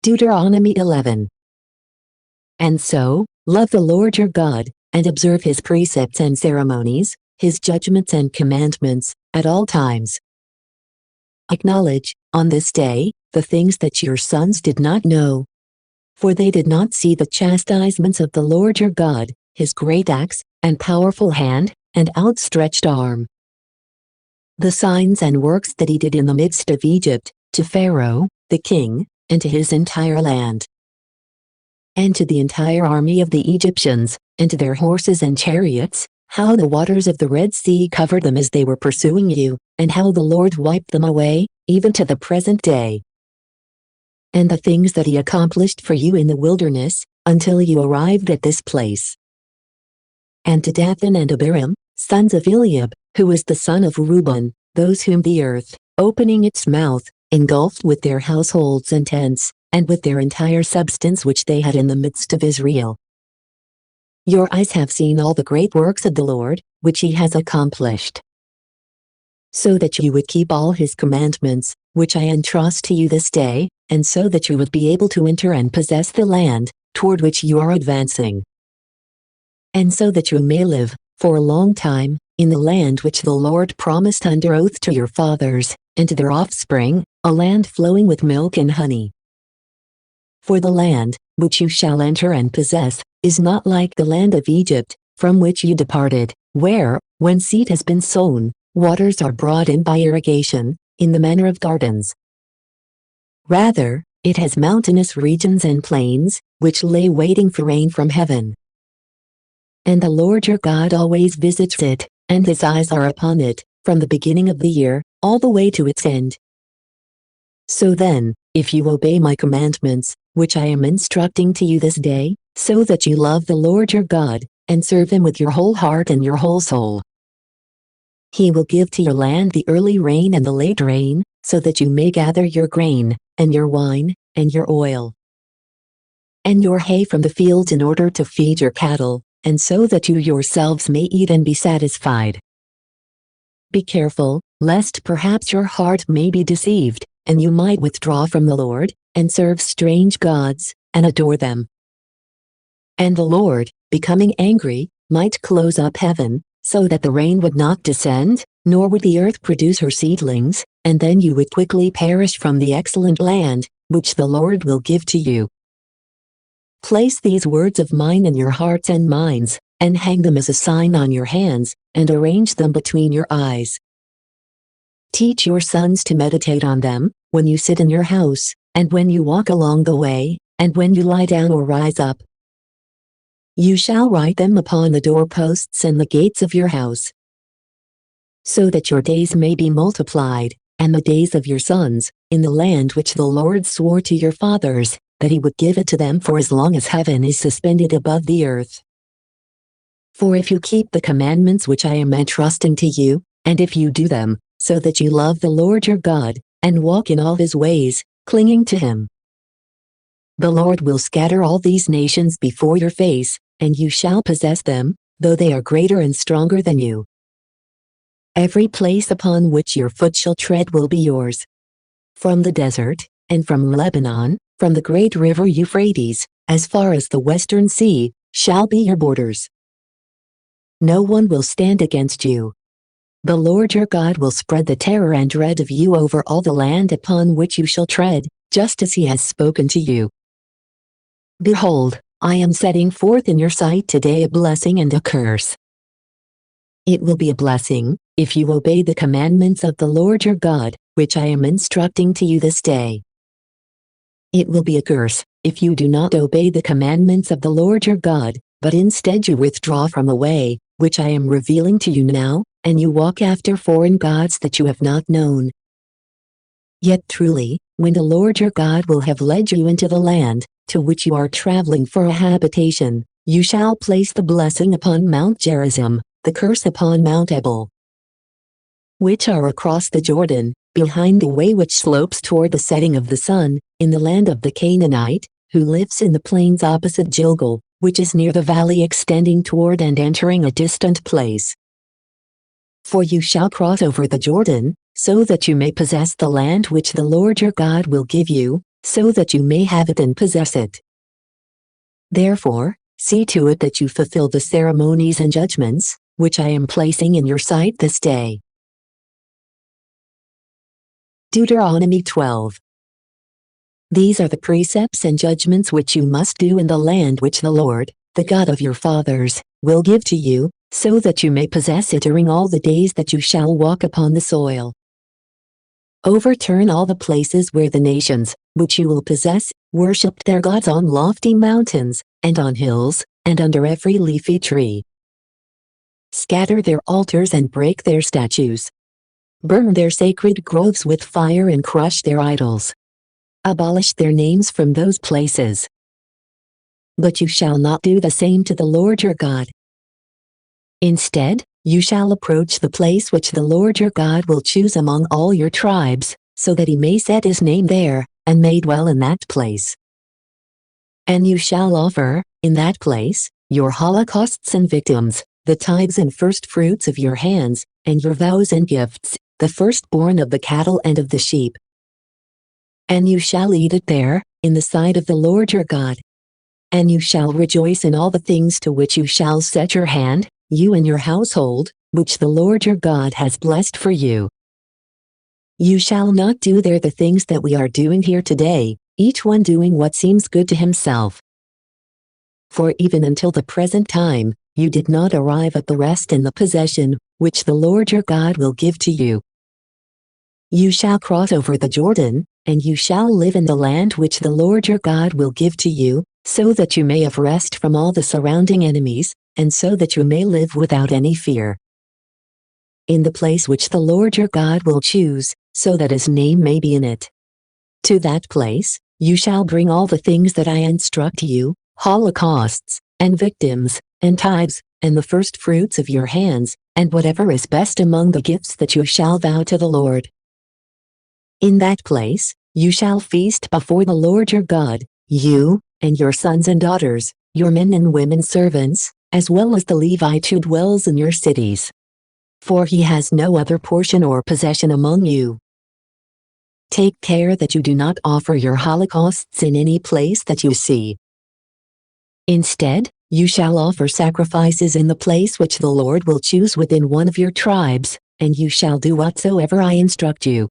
Deuteronomy 11. And so, love the Lord your God, and observe his precepts and ceremonies, his judgments and commandments, at all times. Acknowledge, on this day, the things that your sons did not know. For they did not see the chastisements of the Lord your God, his great axe, and powerful hand, and outstretched arm. The signs and works that he did in the midst of Egypt, to Pharaoh, the king, and to his entire land, and to the entire army of the Egyptians, and to their horses and chariots, how the waters of the Red Sea covered them as they were pursuing you, and how the Lord wiped them away, even to the present day. And the things that he accomplished for you in the wilderness, until you arrived at this place. And to Dathan and Abiram, sons of Eliab, who was the son of Reuben, those whom the earth, opening its mouth, engulfed with their households and tents, and with their entire substance which they had in the midst of Israel. Your eyes have seen all the great works of the Lord, which he has accomplished. So that you would keep all his commandments, which I entrust to you this day, and so that you would be able to enter and possess the land, toward which you are advancing. And so that you may live, for a long time, in the land which the Lord promised under oath to your fathers, and to their offspring, a land flowing with milk and honey. For the land, which you shall enter and possess, is not like the land of Egypt, from which you departed, where, when seed has been sown, waters are brought in by irrigation, in the manner of gardens. Rather, it has mountainous regions and plains, which lay waiting for rain from heaven. And the Lord your God always visits it, and his eyes are upon it, from the beginning of the year, all the way to its end. So then, if you obey my commandments, which I am instructing to you this day, so that you love the Lord your God, and serve him with your whole heart and your whole soul, he will give to your land the early rain and the late rain, so that you may gather your grain, and your wine, and your oil, and your hay from the fields in order to feed your cattle, and so that you yourselves may eat and be satisfied. Be careful, lest perhaps your heart may be deceived, and you might withdraw from the Lord, and serve strange gods, and adore them. And the Lord, becoming angry, might close up heaven, so that the rain would not descend, nor would the earth produce her seedlings, and then you would quickly perish from the excellent land, which the Lord will give to you. Place these words of mine in your hearts and minds, and hang them as a sign on your hands, and arrange them between your eyes. Teach your sons to meditate on them, when you sit in your house, and when you walk along the way, and when you lie down or rise up. You shall write them upon the doorposts and the gates of your house, so that your days may be multiplied, and the days of your sons, in the land which the Lord swore to your fathers, that he would give it to them for as long as heaven is suspended above the earth. For if you keep the commandments which I am entrusting to you, and if you do them, so that you love the Lord your God, and walk in all his ways, clinging to him, the Lord will scatter all these nations before your face, and you shall possess them, though they are greater and stronger than you. Every place upon which your foot shall tread will be yours. From the desert, and from Lebanon, from the great river Euphrates, as far as the western sea, shall be your borders. No one will stand against you. The Lord your God will spread the terror and dread of you over all the land upon which you shall tread, just as he has spoken to you. Behold, I am setting forth in your sight today a blessing and a curse. It will be a blessing, if you obey the commandments of the Lord your God, which I am instructing to you this day. It will be a curse, if you do not obey the commandments of the Lord your God, but instead you withdraw from the way, which I am revealing to you now, and you walk after foreign gods that you have not known. Yet truly, when the Lord your God will have led you into the land, to which you are traveling for a habitation, you shall place the blessing upon Mount Gerizim, the curse upon Mount Ebal, which are across the Jordan, behind the way which slopes toward the setting of the sun, in the land of the Canaanite, who lives in the plains opposite Gilgal, which is near the valley extending toward and entering a distant place. For you shall cross over the Jordan, so that you may possess the land which the Lord your God will give you, so that you may have it and possess it. Therefore, see to it that you fulfill the ceremonies and judgments, which I am placing in your sight this day. Deuteronomy 12. These are the precepts and judgments which you must do in the land which the Lord, the God of your fathers, will give to you, so that you may possess it during all the days that you shall walk upon the soil. Overturn all the places where the nations, which you will possess, worshipped their gods on lofty mountains, and on hills, and under every leafy tree. Scatter their altars and break their statues. Burn their sacred groves with fire and crush their idols. Abolish their names from those places. But you shall not do the same to the Lord your God. Instead, you shall approach the place which the Lord your God will choose among all your tribes, so that he may set his name there, and may dwell in that place. And you shall offer, in that place, your holocausts and victims, the tithes and first fruits of your hands, and your vows and gifts, the firstborn of the cattle and of the sheep. And you shall eat it there, in the sight of the Lord your God. And you shall rejoice in all the things to which you shall set your hand, you and your household, which the Lord your God has blessed for you. You shall not do there the things that we are doing here today, each one doing what seems good to himself. For even until the present time, you did not arrive at the rest and the possession, which the Lord your God will give to you. You shall cross over the Jordan, and you shall live in the land which the Lord your God will give to you, so that you may have rest from all the surrounding enemies, and so that you may live without any fear. In the place which the Lord your God will choose, so that his name may be in it. To that place, you shall bring all the things that I instruct you, holocausts, and victims, and tithes, and the first fruits of your hands, and whatever is best among the gifts that you shall vow to the Lord. In that place, you shall feast before the Lord your God, you, and your sons and daughters, your men and women servants, as well as the Levite who dwells in your cities. For he has no other portion or possession among you. Take care that you do not offer your holocausts in any place that you see. Instead, you shall offer sacrifices in the place which the Lord will choose within one of your tribes, and you shall do whatsoever I instruct you.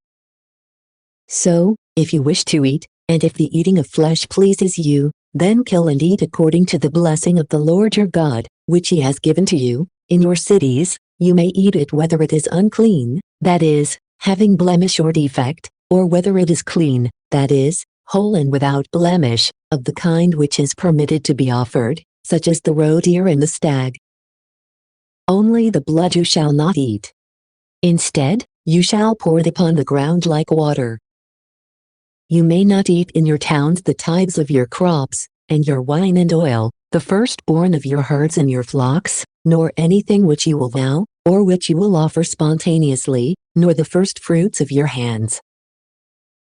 So, if you wish to eat, and if the eating of flesh pleases you, then kill and eat according to the blessing of the Lord your God, which he has given to you, in your cities. You may eat it whether it is unclean, that is, having blemish or defect, or whether it is clean, that is, whole and without blemish, of the kind which is permitted to be offered, such as the roe deer and the stag. Only the blood you shall not eat. Instead, you shall pour it upon the ground like water. You may not eat in your towns the tithes of your crops, and your wine and oil, the firstborn of your herds and your flocks, nor anything which you will vow, or which you will offer spontaneously, nor the first fruits of your hands.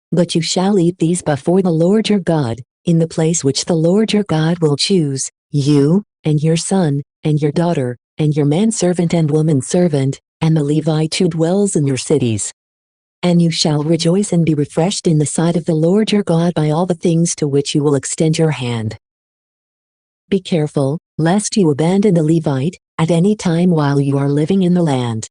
But you shall eat these before the Lord your God, in the place which the Lord your God will choose, you, and your son, and your daughter, and your manservant and womanservant, and the Levite who dwells in your cities. And you shall rejoice and be refreshed in the sight of the Lord your God by all the things to which you will extend your hand. Be careful, lest you abandon the Levite, at any time while you are living in the land.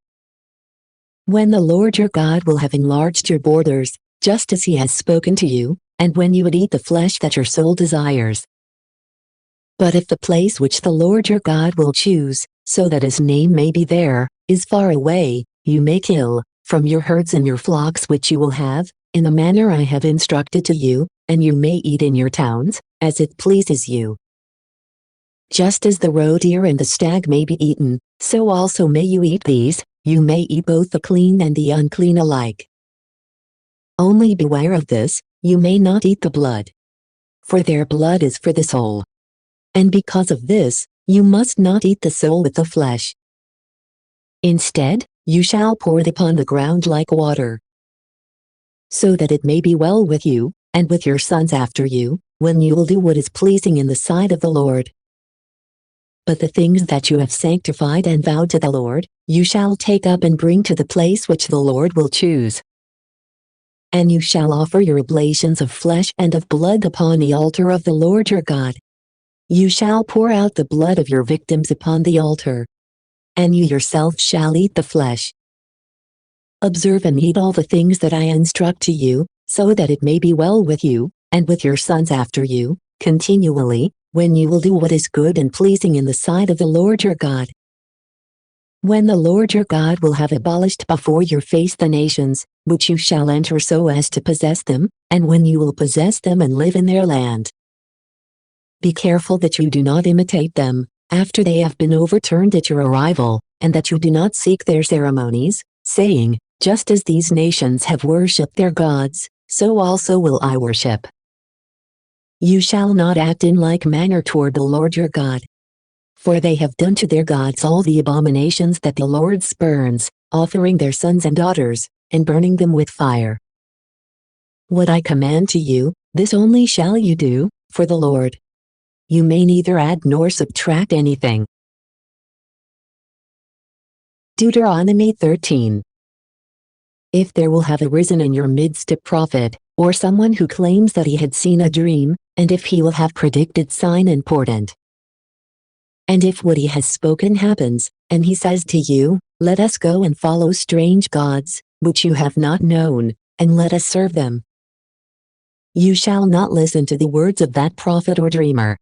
When the Lord your God will have enlarged your borders, just as he has spoken to you, and when you would eat the flesh that your soul desires. But if the place which the Lord your God will choose, so that his name may be there, is far away, you may kill, from your herds and your flocks which you will have, in the manner I have instructed to you, and you may eat in your towns, as it pleases you. Just as the roe deer and the stag may be eaten, so also may you eat these. You may eat both the clean and the unclean alike. Only beware of this, you may not eat the blood. For their blood is for the soul. And because of this, you must not eat the soul with the flesh. Instead, you shall pour it upon the ground like water, so that it may be well with you, and with your sons after you, when you will do what is pleasing in the sight of the Lord. But the things that you have sanctified and vowed to the Lord, you shall take up and bring to the place which the Lord will choose. And you shall offer your oblations of flesh and of blood upon the altar of the Lord your God. You shall pour out the blood of your victims upon the altar. And you yourself shall eat the flesh. Observe and eat all the things that I instruct to you, so that it may be well with you, and with your sons after you, continually, when you will do what is good and pleasing in the sight of the Lord your God. When the Lord your God will have abolished before your face the nations, which you shall enter so as to possess them, and when you will possess them and live in their land. Be careful that you do not imitate them, after they have been overturned at your arrival, and that you do not seek their ceremonies, saying, just as these nations have worshipped their gods, so also will I worship. You shall not act in like manner toward the Lord your God. For they have done to their gods all the abominations that the Lord spurns, offering their sons and daughters, and burning them with fire. What I command to you, this only shall you do, for the Lord. You may neither add nor subtract anything. Deuteronomy 13. If there will have arisen in your midst a prophet, or someone who claims that he had seen a dream, and if he will have predicted sign and portent, and if what he has spoken happens, and he says to you, let us go and follow strange gods, which you have not known, and let us serve them, you shall not listen to the words of that prophet or dreamer.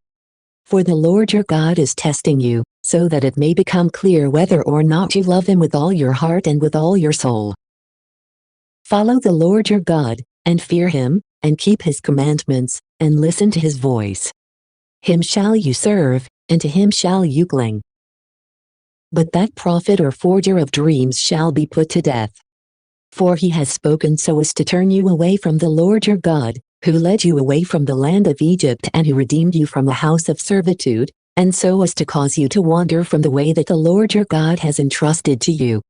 For the Lord your God is testing you, so that it may become clear whether or not you love him with all your heart and with all your soul. Follow the Lord your God, and fear him, and keep his commandments, and listen to his voice. Him shall you serve, and to him shall you cling. But that prophet or forger of dreams shall be put to death. For he has spoken so as to turn you away from the Lord your God, who led you away from the land of Egypt and who redeemed you from the house of servitude, and so as to cause you to wander from the way that the Lord your God has entrusted to you.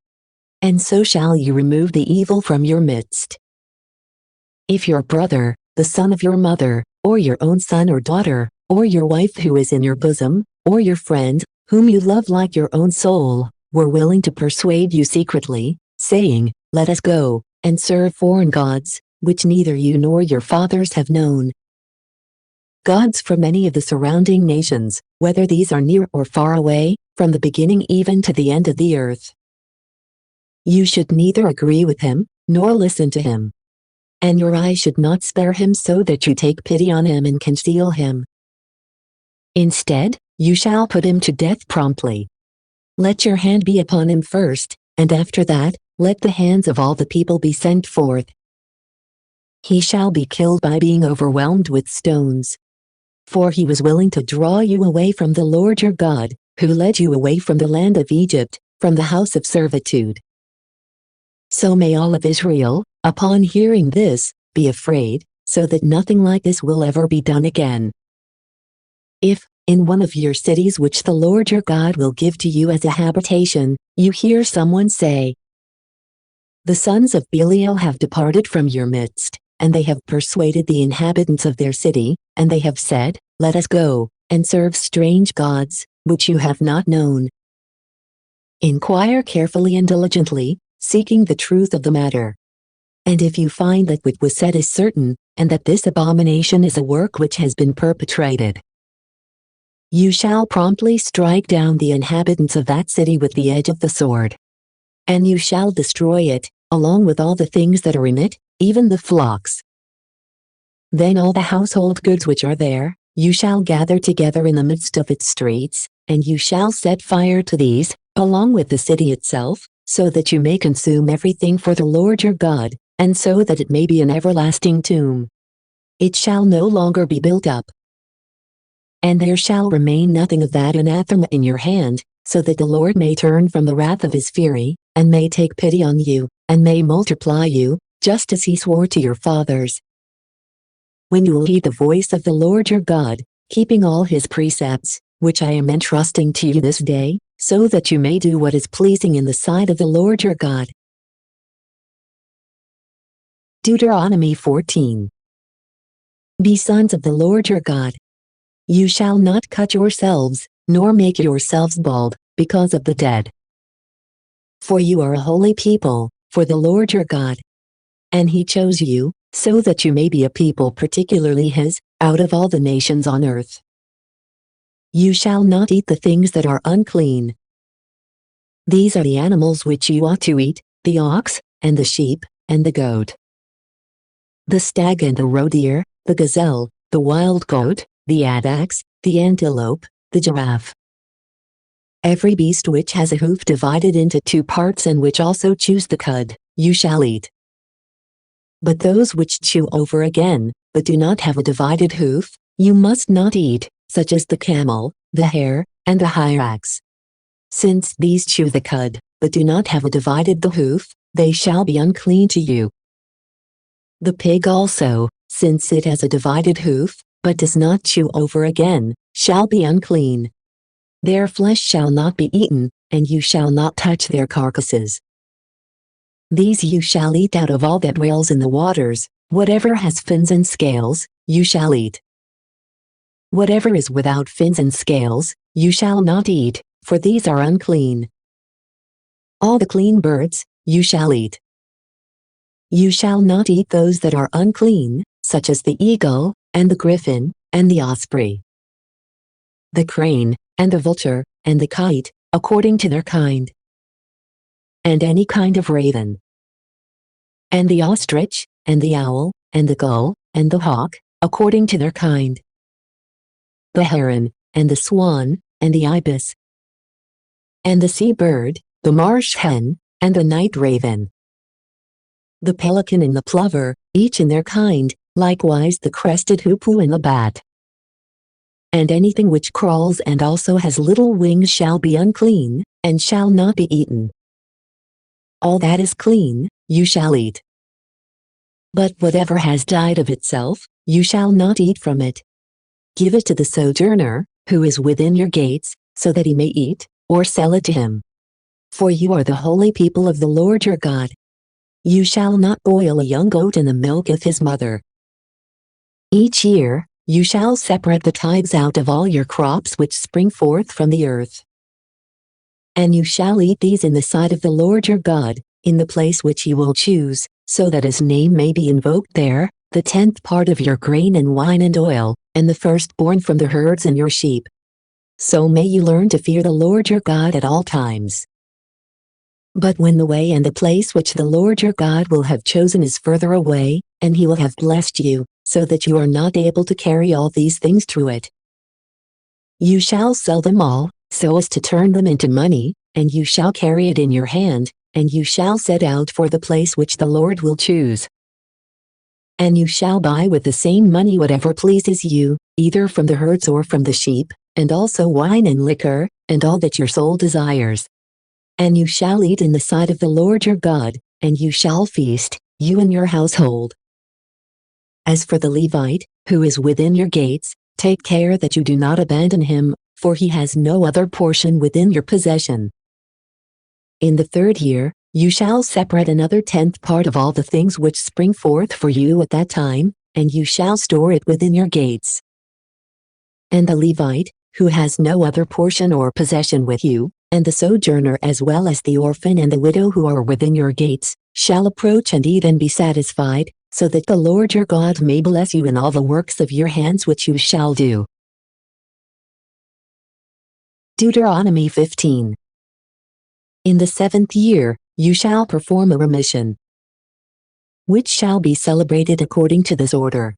And so shall you remove the evil from your midst. If your brother, the son of your mother, or your own son or daughter, or your wife who is in your bosom, or your friend, whom you love like your own soul, were willing to persuade you secretly, saying, let us go, and serve foreign gods, which neither you nor your fathers have known, gods from any of the surrounding nations, whether these are near or far away, from the beginning even to the end of the earth, you should neither agree with him, nor listen to him. And your eye should not spare him so that you take pity on him and conceal him. Instead, you shall put him to death promptly. Let your hand be upon him first, and after that, let the hands of all the people be sent forth. He shall be killed by being overwhelmed with stones. For he was willing to draw you away from the Lord your God, who led you away from the land of Egypt, from the house of servitude. So may all of Israel, upon hearing this, be afraid, so that nothing like this will ever be done again. If, in one of your cities which the Lord your God will give to you as a habitation, you hear someone say, the sons of Belial have departed from your midst, and they have persuaded the inhabitants of their city, and they have said, let us go, and serve strange gods, which you have not known. Inquire carefully and diligently, seeking the truth of the matter. And if you find that what was said is certain, and that this abomination is a work which has been perpetrated, you shall promptly strike down the inhabitants of that city with the edge of the sword. And you shall destroy it, along with all the things that are in it, even the flocks. Then all the household goods which are there, you shall gather together in the midst of its streets, and you shall set fire to these, along with the city itself, so that you may consume everything for the Lord your God, and so that it may be an everlasting tomb. It shall no longer be built up. And there shall remain nothing of that anathema in your hand, so that the Lord may turn from the wrath of his fury, and may take pity on you, and may multiply you, just as he swore to your fathers. When you will heed the voice of the Lord your God, keeping all his precepts, which I am entrusting to you this day, so that you may do what is pleasing in the sight of the Lord your God. Deuteronomy 14. Be sons of the Lord your God. You shall not cut yourselves, nor make yourselves bald, because of the dead. For you are a holy people, for the Lord your God. And he chose you, so that you may be a people particularly his, out of all the nations on earth. You shall not eat the things that are unclean. These are the animals which you ought to eat, the ox, and the sheep, and the goat, the stag and the roe deer, the gazelle, the wild goat, the addax, the antelope, the giraffe. Every beast which has a hoof divided into two parts and which also chews the cud, you shall eat. But those which chew over again, but do not have a divided hoof, you must not eat, such as the camel, the hare, and the hyrax. Since these chew the cud, but do not have a divided the hoof, they shall be unclean to you. The pig also, since it has a divided hoof, but does not chew over again, shall be unclean. Their flesh shall not be eaten, and you shall not touch their carcasses. These you shall eat out of all that dwells in the waters, whatever has fins and scales, you shall eat. Whatever is without fins and scales, you shall not eat, for these are unclean. All the clean birds, you shall eat. You shall not eat those that are unclean, such as the eagle, and the griffin, and the osprey, the crane, and the vulture, and the kite, according to their kind, and any kind of raven, and the ostrich, and the owl, and the gull, and the hawk, according to their kind, the heron, and the swan, and the ibis, and the sea-bird, the marsh hen, and the night raven, the pelican and the plover, each in their kind, likewise the crested hoopoe and the bat. And anything which crawls and also has little wings shall be unclean, and shall not be eaten. All that is clean, you shall eat. But whatever has died of itself, you shall not eat from it. Give it to the sojourner, who is within your gates, so that he may eat, or sell it to him. For you are the holy people of the Lord your God. You shall not boil a young goat in the milk of his mother. Each year, you shall separate the tithes out of all your crops which spring forth from the earth. And you shall eat these in the sight of the Lord your God, in the place which he will choose, so that his name may be invoked there, the 10th part of your grain and wine and oil, and the firstborn from the herds and your sheep. So may you learn to fear the Lord your God at all times. But when the way and the place which the Lord your God will have chosen is further away, and he will have blessed you, so that you are not able to carry all these things through it, you shall sell them all, so as to turn them into money, and you shall carry it in your hand, and you shall set out for the place which the Lord will choose. And you shall buy with the same money whatever pleases you, either from the herds or from the sheep, and also wine and liquor, and all that your soul desires. And you shall eat in the sight of the Lord your God, and you shall feast, you and your household. As for the Levite, who is within your gates, take care that you do not abandon him, for he has no other portion within your possession. In the 3rd year, you shall separate another 10th part of all the things which spring forth for you at that time, and you shall store it within your gates. And the Levite, who has no other portion or possession with you, and the sojourner as well as the orphan and the widow who are within your gates, shall approach and eat and be satisfied, so that the Lord your God may bless you in all the works of your hands which you shall do. Deuteronomy 15. In the 7th year, you shall perform a remission, which shall be celebrated according to this order.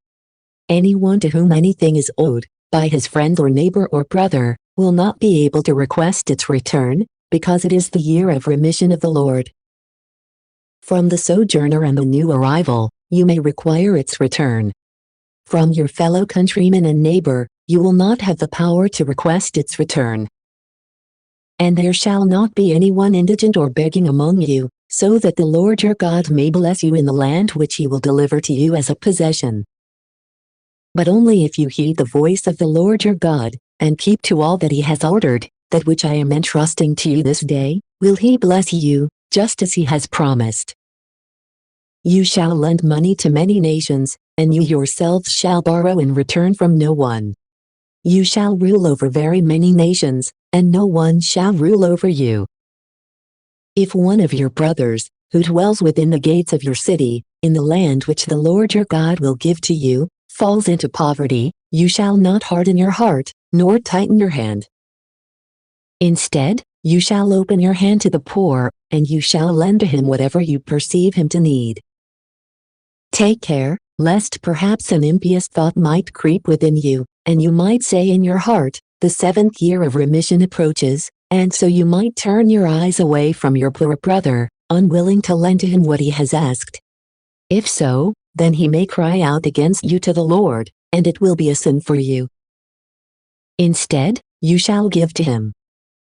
Anyone to whom anything is owed, by his friend or neighbor or brother, will not be able to request its return, because it is the year of remission of the Lord. From the sojourner and the new arrival, you may require its return. From your fellow countryman and neighbor, you will not have the power to request its return. And there shall not be anyone indigent or begging among you, so that the Lord your God may bless you in the land which he will deliver to you as a possession. But only if you heed the voice of the Lord your God, and keep to all that he has ordered, that which I am entrusting to you this day, will he bless you, just as he has promised. You shall lend money to many nations, and you yourselves shall borrow in return from no one. You shall rule over very many nations, and no one shall rule over you. If one of your brothers, who dwells within the gates of your city, in the land which the Lord your God will give to you, falls into poverty, you shall not harden your heart, nor tighten your hand. Instead, you shall open your hand to the poor, and you shall lend to him whatever you perceive him to need. Take care, lest perhaps an impious thought might creep within you, and you might say in your heart, the 7th year of remission approaches, and so you might turn your eyes away from your poor brother, unwilling to lend to him what he has asked. If so, then he may cry out against you to the Lord, and it will be a sin for you. Instead, you shall give to him.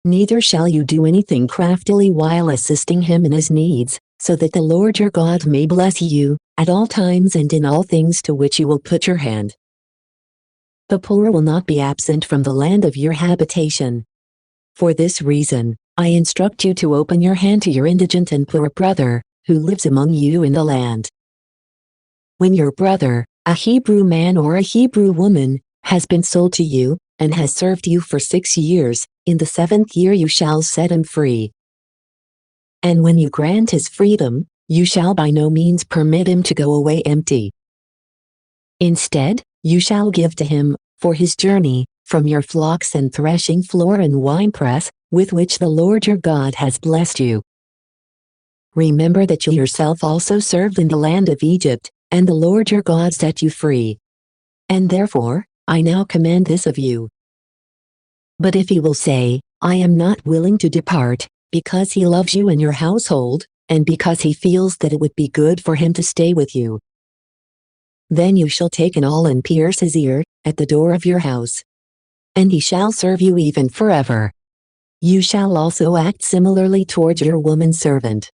Neither shall you do anything craftily while assisting him in his needs, so that the Lord your God may bless you, at all times and in all things to which you will put your hand. The poor will not be absent from the land of your habitation. For this reason, I instruct you to open your hand to your indigent and poor brother, who lives among you in the land. When your brother, a Hebrew man or a Hebrew woman, has been sold to you, and has served you for 6 years, in the 7th year you shall set him free. And when you grant his freedom, you shall by no means permit him to go away empty. Instead, you shall give to him, for his journey, from your flocks and threshing floor and winepress, with which the Lord your God has blessed you. Remember that you yourself also served in the land of Egypt, and the Lord your God set you free. And therefore, I now command this of you. But if he will say, I am not willing to depart, because he loves you and your household, and because he feels that it would be good for him to stay with you, then you shall take an awl and pierce his ear, at the door of your house. And he shall serve you even forever. You shall also act similarly towards your woman servant.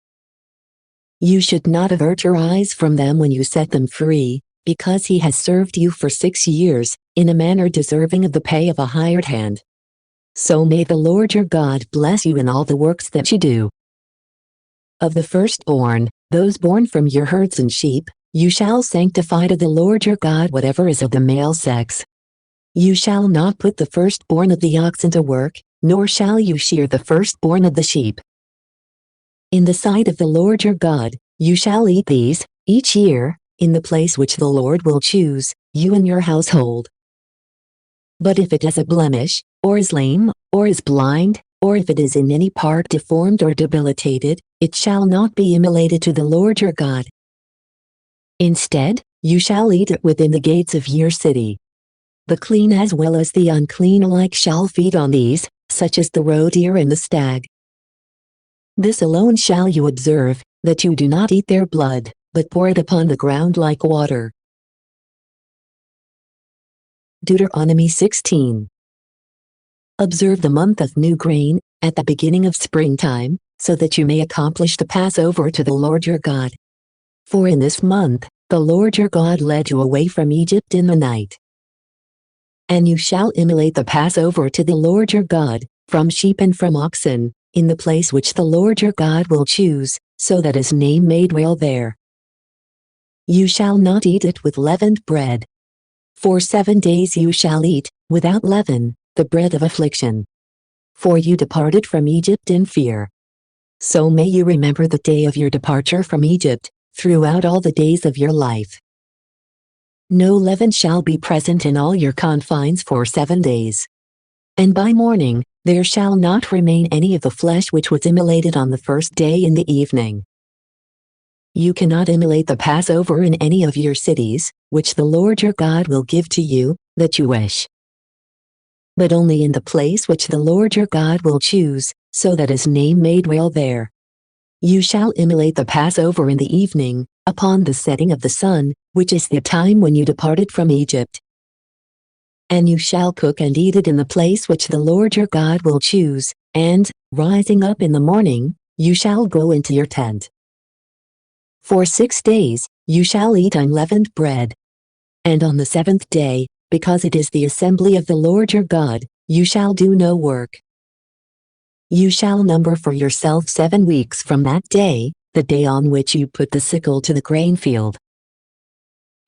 You should not avert your eyes from them when you set them free, because he has served you for 6 years, in a manner deserving of the pay of a hired hand. So may the Lord your God bless you in all the works that you do. Of the firstborn, those born from your herds and sheep, you shall sanctify to the Lord your God whatever is of the male sex. You shall not put the firstborn of the oxen to work, nor shall you shear the firstborn of the sheep. In the sight of the Lord your God, you shall eat these, each year, in the place which the Lord will choose, you and your household. But if it has a blemish, or is lame, or is blind, or if it is in any part deformed or debilitated, it shall not be immolated to the Lord your God. Instead, you shall eat it within the gates of your city. The clean as well as the unclean alike shall feed on these, such as the roe deer and the stag. This alone shall you observe, that you do not eat their blood, but pour it upon the ground like water. Deuteronomy 16. Observe the month of new grain, at the beginning of springtime, so that you may accomplish the Passover to the Lord your God. For in this month, the Lord your God led you away from Egypt in the night. And you shall immolate the Passover to the Lord your God, from sheep and from oxen, in the place which the Lord your God will choose, so that his name may dwell there. You shall not eat it with leavened bread. For 7 days you shall eat, without leaven, the bread of affliction. For you departed from Egypt in fear. So may you remember the day of your departure from Egypt, throughout all the days of your life. No leaven shall be present in all your confines for 7 days. And by morning, there shall not remain any of the flesh which was immolated on the first day in the evening. You cannot immolate the Passover in any of your cities, which the Lord your God will give to you, that you wish. But only in the place which the Lord your God will choose, so that his name may dwell there. You shall immolate the Passover in the evening, upon the setting of the sun, which is the time when you departed from Egypt. And you shall cook and eat it in the place which the Lord your God will choose, and, rising up in the morning, you shall go into your tent. For 6 days, you shall eat unleavened bread. And on the 7th day, because it is the assembly of the Lord your God, you shall do no work. You shall number for yourself 7 weeks from that day, the day on which you put the sickle to the grain field.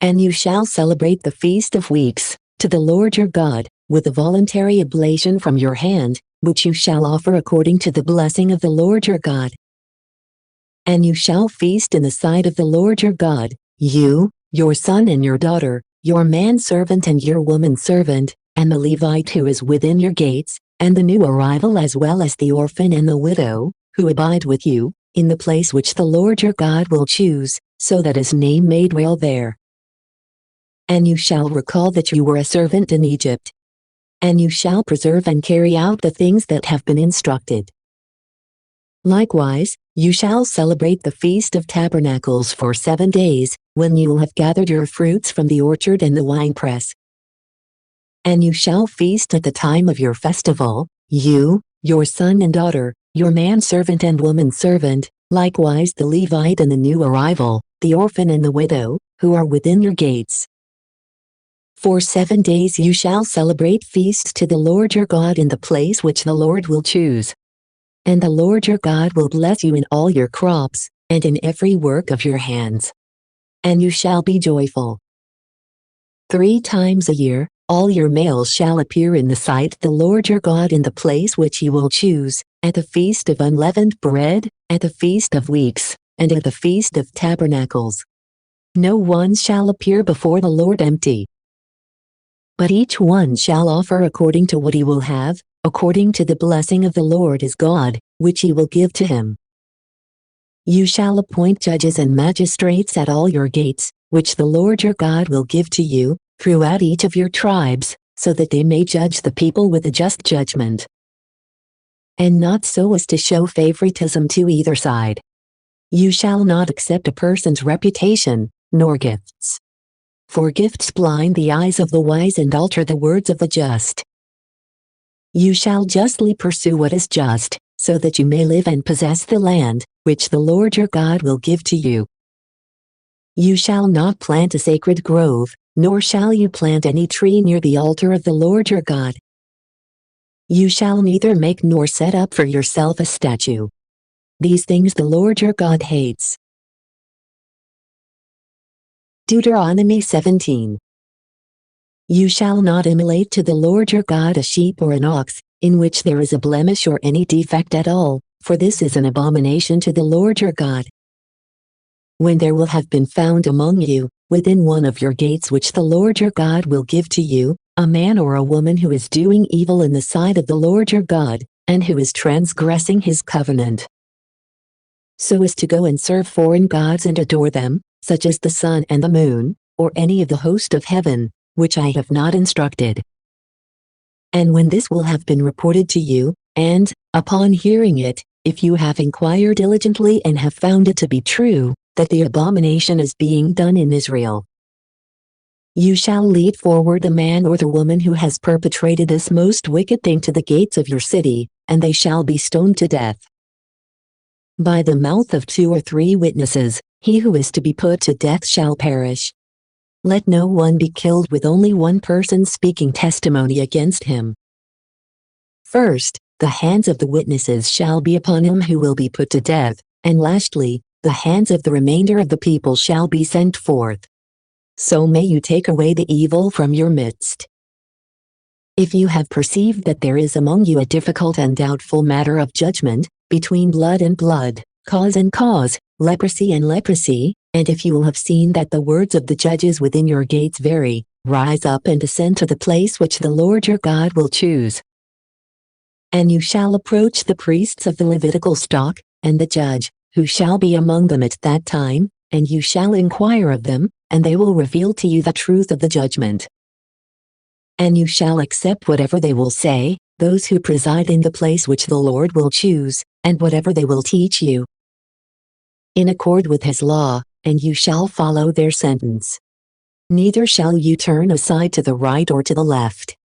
And you shall celebrate the Feast of Weeks, to the Lord your God, with a voluntary oblation from your hand, which you shall offer according to the blessing of the Lord your God. And you shall feast in the sight of the Lord your God, you, your son and your daughter, your manservant and your womanservant, and the Levite who is within your gates, and the new arrival as well as the orphan and the widow, who abide with you, in the place which the Lord your God will choose, so that his name may dwell there. And you shall recall that you were a servant in Egypt. And you shall preserve and carry out the things that have been instructed. Likewise, you shall celebrate the Feast of Tabernacles for 7 days, when you will have gathered your fruits from the orchard and the winepress. And you shall feast at the time of your festival, you, your son and daughter, your manservant and womanservant, likewise the Levite and the new arrival, the orphan and the widow, who are within your gates. For 7 days you shall celebrate feasts to the Lord your God in the place which the Lord will choose. And the Lord your God will bless you in all your crops, and in every work of your hands. And you shall be joyful. 3 times a year, all your males shall appear in the sight of the Lord your God in the place which he will choose, at the feast of unleavened bread, at the feast of weeks, and at the feast of tabernacles. No one shall appear before the Lord empty. But each one shall offer according to what he will have, according to the blessing of the Lord his God, which he will give to him. You shall appoint judges and magistrates at all your gates, which the Lord your God will give to you, throughout each of your tribes, so that they may judge the people with a just judgment. And not so as to show favoritism to either side. You shall not accept a person's reputation, nor gifts. For gifts blind the eyes of the wise and alter the words of the just. You shall justly pursue what is just, so that you may live and possess the land, which the Lord your God will give to you. You shall not plant a sacred grove, nor shall you plant any tree near the altar of the Lord your God. You shall neither make nor set up for yourself a statue. These things the Lord your God hates. Deuteronomy 17. You shall not immolate to the Lord your God a sheep or an ox, in which there is a blemish or any defect at all, for this is an abomination to the Lord your God. When there will have been found among you, within one of your gates which the Lord your God will give to you, a man or a woman who is doing evil in the sight of the Lord your God, and who is transgressing his covenant, so as to go and serve foreign gods and adore them, such as the sun and the moon, or any of the host of heaven, which I have not instructed. And when this will have been reported to you, and, upon hearing it, if you have inquired diligently and have found it to be true, that the abomination is being done in Israel, you shall lead forward the man or the woman who has perpetrated this most wicked thing to the gates of your city, and they shall be stoned to death. By the mouth of 2 or 3 witnesses, he who is to be put to death shall perish. Let no one be killed with only one person speaking testimony against him. First, the hands of the witnesses shall be upon him who will be put to death, and lastly, the hands of the remainder of the people shall be sent forth. So may you take away the evil from your midst. If you have perceived that there is among you a difficult and doubtful matter of judgment, between blood and blood, cause and cause, leprosy and leprosy, and if you will have seen that the words of the judges within your gates vary, rise up and ascend to the place which the Lord your God will choose. And you shall approach the priests of the Levitical stock, and the judge, who shall be among them at that time, and you shall inquire of them, and they will reveal to you the truth of the judgment. And you shall accept whatever they will say, those who preside in the place which the Lord will choose, and whatever they will teach you, in accord with his law, and you shall follow their sentence. Neither shall you turn aside to the right or to the left.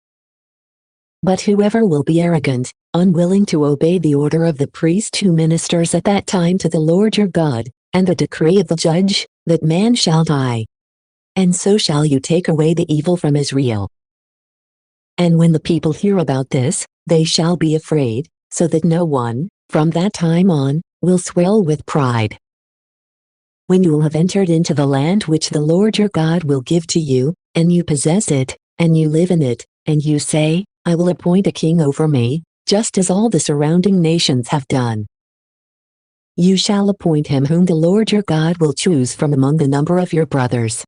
But whoever will be arrogant, unwilling to obey the order of the priest who ministers at that time to the Lord your God, and the decree of the judge, that man shall die. And so shall you take away the evil from Israel. And when the people hear about this, they shall be afraid, so that no one, from that time on, will swell with pride. When you will have entered into the land which the Lord your God will give to you, and you possess it, and you live in it, and you say, I will appoint a king over me, just as all the surrounding nations have done. You shall appoint him whom the Lord your God will choose from among the number of your brothers.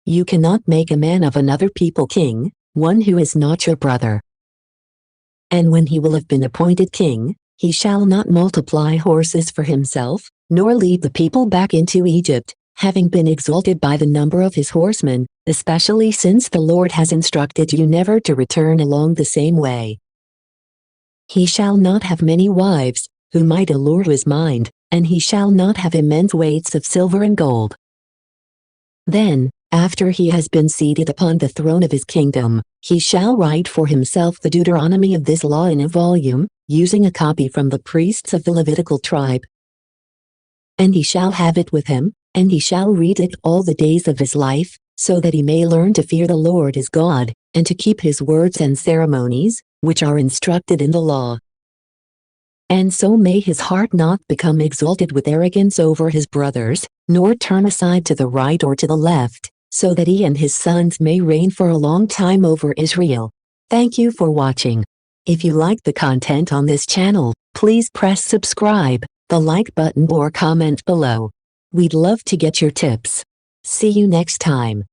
You cannot make a man of another people king, one who is not your brother. And when he will have been appointed king, he shall not multiply horses for himself, nor lead the people back into Egypt, having been exalted by the number of his horsemen, especially since the Lord has instructed you never to return along the same way. He shall not have many wives, who might allure his mind, and he shall not have immense weights of silver and gold. Then, after he has been seated upon the throne of his kingdom, he shall write for himself the Deuteronomy of this law in a volume, using a copy from the priests of the Levitical tribe. And he shall have it with him, and he shall read it all the days of his life, so that he may learn to fear the Lord his God, and to keep his words and ceremonies, which are instructed in the law. And so may his heart not become exalted with arrogance over his brothers, nor turn aside to the right or to the left, so that he and his sons may reign for a long time over Israel. Thank you for watching. If you like the content on this channel, please press subscribe, the like button or comment below. We'd love to get your tips. See you next time.